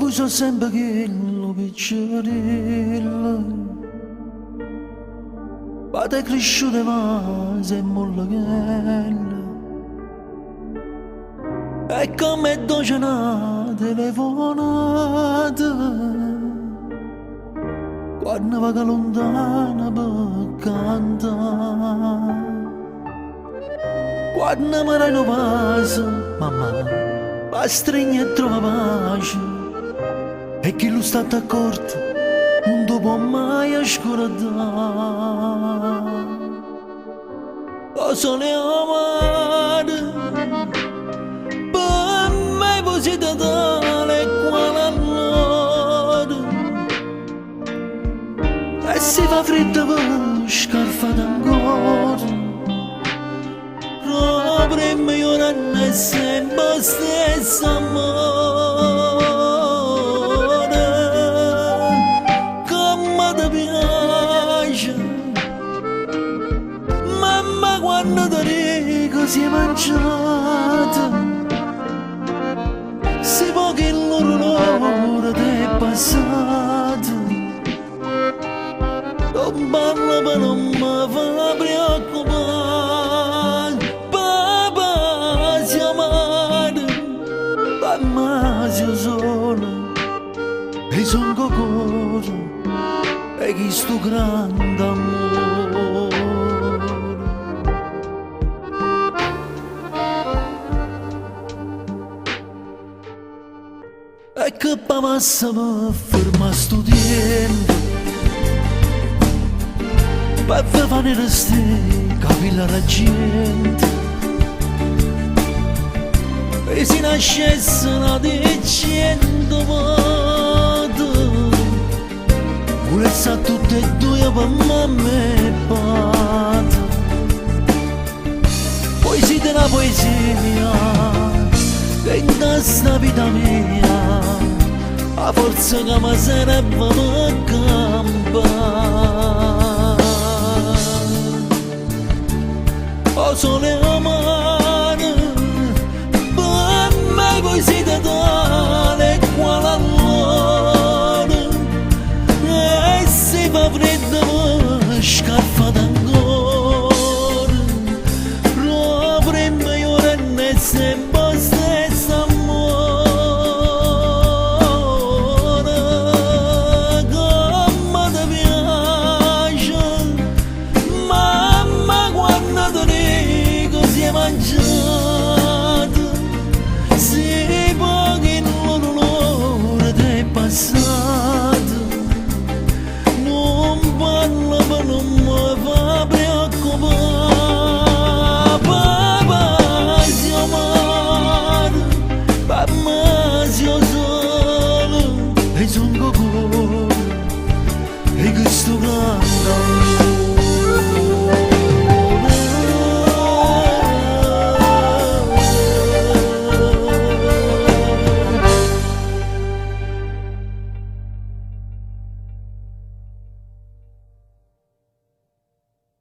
voi so sempre quello piccerello, ma te cresciute ma sei mollachella. E come dolce una telefonata, quando va lontana per cantare. Quando mi dai un passo, mamma, ma stringi e trova pace. E chi lo sta d'accordo non ti può mai scordare. Lo sole amare, per me voi siete tale quale allora. E si fa freddo per scarfate ancora. Prima io non è sempre stesso amore, come ti piace. Mamma quando ti dico si è mangiata, si può che l'ora ti è passato. Non parlo per non mi fa preoccupare. Ma io solo e son cuore e chi sto grande amore. E che passa mi ferma sto tempo per fare resti capire la gente. E si nascesse una decento modo, volesse tutte e due per mamma e padre. Poesia della poesia, che in questa vita mia, a forza che mi sarebbe per campare. O sole amare, voi siete tale quale allora. E si fa freddo per scarfate ancora. Proprio io non è sempre stesso amore. Come ti piace, mamma quando ti dico si è mangiato. Si può che l'ora ti è passato. Non parlo per non mi fa preoccupare. Papà si amare, mamma si solo. E son cuore e questo grande